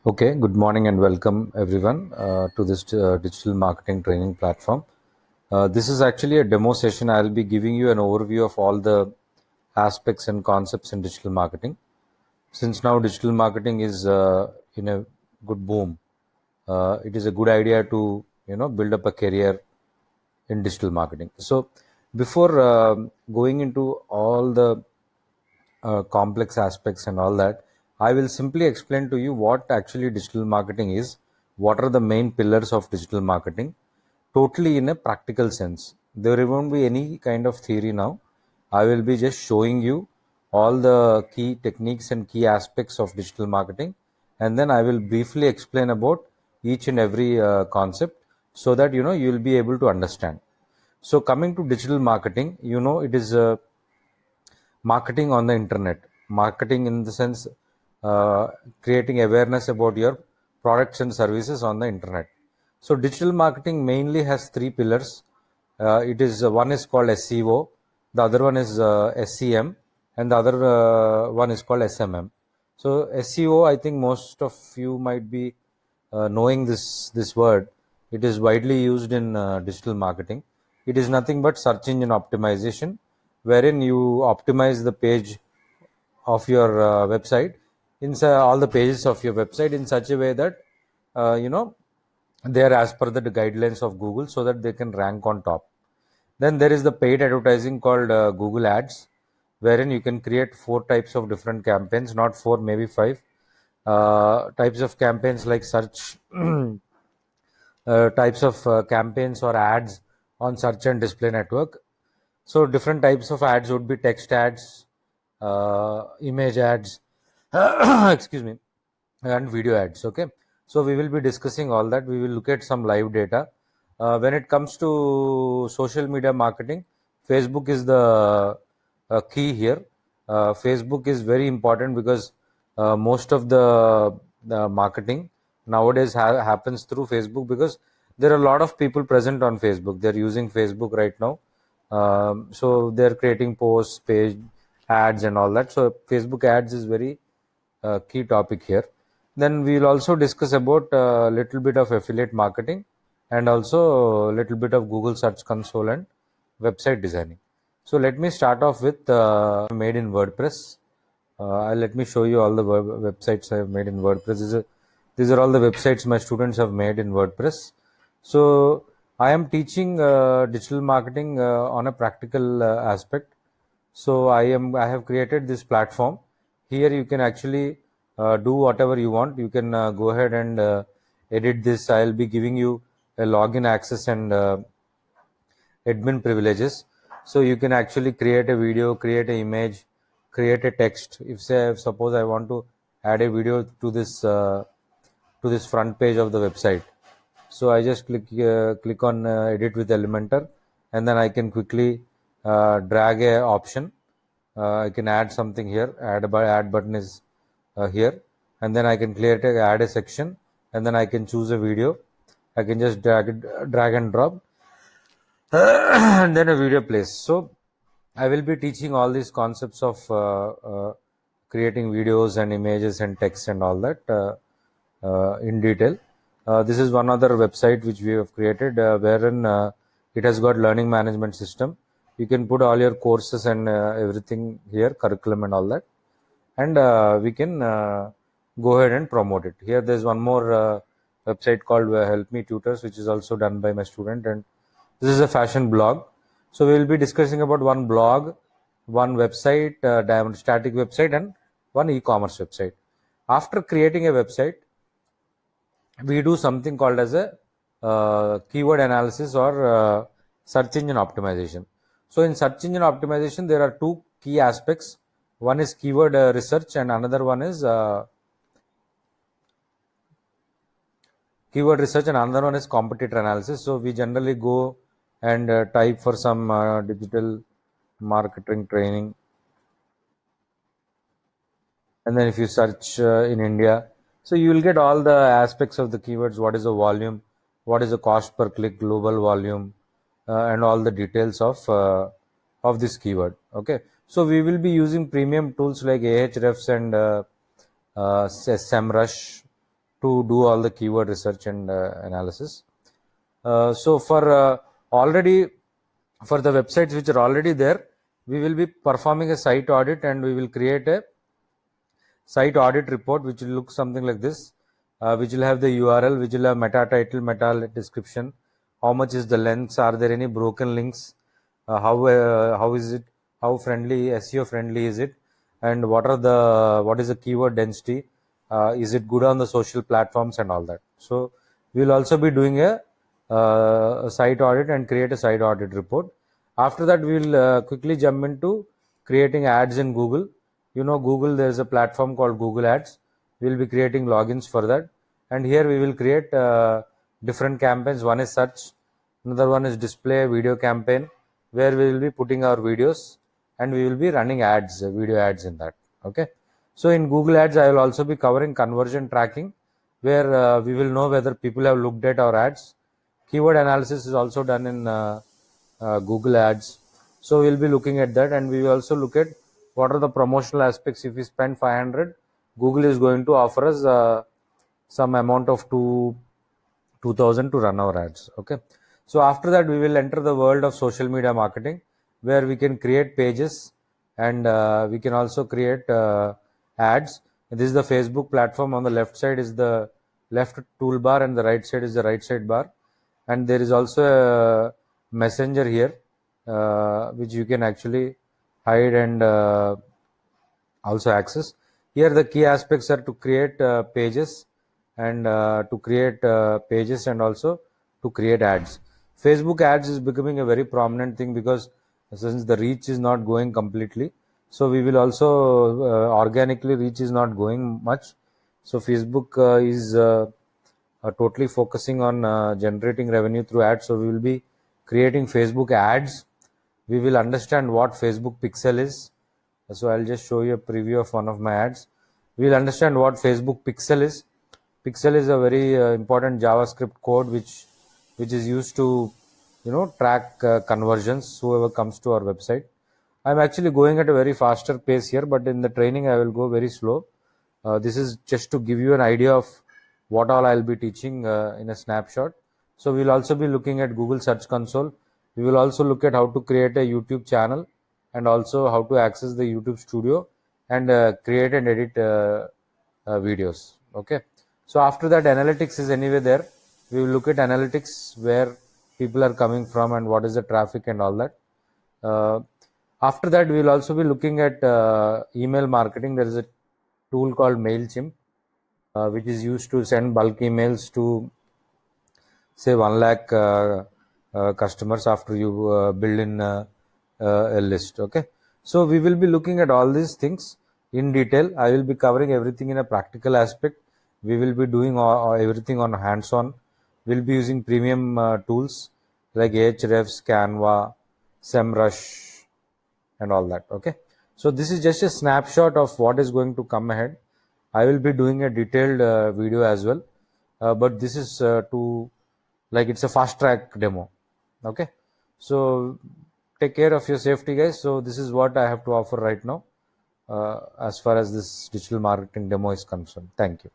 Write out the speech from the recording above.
Okay, good morning and welcome everyone to this digital marketing training platform. This is actually a demo session. I'll be giving you an overview of all the aspects and concepts in digital marketing. Since now digital marketing is in a good boom, it is a good idea to build up a career in digital marketing. So before going into all the complex aspects and all that, I will simply explain to you what actually digital marketing is, what are the main pillars of digital marketing, totally in a practical sense. There won't be any kind of theory now. I will be just showing you all the key techniques and key aspects of digital marketing, and then I will briefly explain about each and every concept so that you will be able to understand. So coming to digital marketing, it is marketing on the internet. Marketing in the sense, creating awareness about your products and services on the internet. So digital marketing mainly has three pillars. It is one is called SEO, the other one is SEM, and the other one is called SMM. So SEO, I think most of you might be knowing this word. It is widely used in digital marketing. It is nothing but search engine optimization, wherein you optimize the page of your website, all the pages of your website in such a way that uh, you know they are as per the guidelines of Google, so that they can rank on top. Then there is the paid advertising called Google Ads, wherein you can create four types of different campaigns, not four, maybe five types of campaigns, like search types of campaigns or ads on search and display network. So different types of ads would be text ads, image ads, excuse me, and video ads. Okay, so we will be discussing all that. We will look at some live data. When it comes to social media marketing, Facebook is the key here. Facebook is very important because most of the marketing nowadays happens through Facebook, because there are a lot of people present on Facebook. They're using Facebook right now, so they're creating posts, page ads, and all that. So Facebook ads is very key topic here. Then we will also discuss about a little bit of affiliate marketing, and also a little bit of Google Search Console and website designing. So let me start off with made in WordPress. Let me show you all the websites I have made in WordPress. These are all the websites my students have made in WordPress. So I am teaching digital marketing on a practical aspect. So I have created this platform. Here you can actually do whatever you want. You can go ahead and edit this. I'll be giving you a login access and admin privileges. So you can actually create a video, create an image, create a text. If suppose I want to add a video to this front page of the website, so I just click on edit with Elementor, and then I can quickly drag a option. I can add something here. Add button is here, and then I can add a section, and then I can choose a video. I can just drag and drop, and then a video plays. So I will be teaching all these concepts of creating videos and images and text and all that in detail. This is one other website which we have created, wherein it has got learning management system. You can put all your courses and everything here, curriculum and all that, and we can go ahead and promote it. Here there's one more website called Help Me Tutors, which is also done by my student, and this is a fashion blog. So we will be discussing about one blog, one website, diamond static website, and one e-commerce website. After creating a website, we do something called as a keyword analysis or search engine optimization. So in search engine optimization, there are two key aspects. One is keyword research, and another one is competitor analysis. So we generally go and type for some digital marketing training, and then if you search in India, so you will get all the aspects of the keywords. What is the volume, what is the cost per click, global volume, and all the details of this keyword. Okay, so we will be using premium tools like Ahrefs and SEMrush, to do all the keyword research and analysis. So already for the websites which are already there, we will be performing a site audit, and we will create a site audit report which will look something like this, which will have the URL, which will have meta title, meta description, how much is the length, are there any broken links, how is it, how friendly, SEO friendly is it, and what is the keyword density, is it good on the social platforms and all that. So we will also be doing a site audit and create a site audit report. After that, we will quickly jump into creating ads in Google. Google, there is a platform called Google Ads. We will be creating logins for that, and here we will create different campaigns. One is search, another one is display video campaign, where we will be putting our videos and we will be running ads, video ads in that. Okay. So in Google Ads, I will also be covering conversion tracking, where we will know whether people have looked at our ads. Keyword analysis is also done in Google Ads. So we'll be looking at that, and we will also look at what are the promotional aspects. If we spend 500, Google is going to offer us some amount of 2000 to run our ads. Okay. So after that, we will enter the world of social media marketing, where we can create pages, and we can also create ads. This is the Facebook platform. On the left side is the left toolbar, and the right side is the right side bar. And there is also a messenger here, which you can actually hide and also access. Here the key aspects are to create pages, and and also to create ads. Facebook ads is becoming a very prominent thing, because since the reach is not going completely, so we will also organically reach is not going much. So Facebook is totally focusing on generating revenue through ads. So we will be creating Facebook ads. We will understand what Facebook pixel is. So I'll just show you a preview of one of my ads. We'll understand what Facebook pixel is. Pixel is a very important JavaScript code which is used to track conversions, whoever comes to our website. I'm actually going at a very faster pace here, but in the training I will go very slow. This is just to give you an idea of what all I'll be teaching in a snapshot. So we'll also be looking at Google Search Console. We will also look at how to create a YouTube channel, and also how to access the YouTube Studio and create and edit videos. Okay. So after that, analytics is anyway there. We will look at analytics, where people are coming from and what is the traffic and all that. After that, we will also be looking at email marketing. There is a tool called MailChimp, which is used to send bulk emails to say 1 lakh customers after you build in a list. Okay. So we will be looking at all these things in detail. I will be covering everything in a practical aspect. We will be doing everything on hands-on. We'll be using premium tools like Ahrefs, Canva, SEMrush, and all that. Okay. So this is just a snapshot of what is going to come ahead. I will be doing a detailed video as well, but this is it's a fast track demo. Okay. So take care of your safety, guys. So this is what I have to offer right now as far as this digital marketing demo is concerned. Thank you.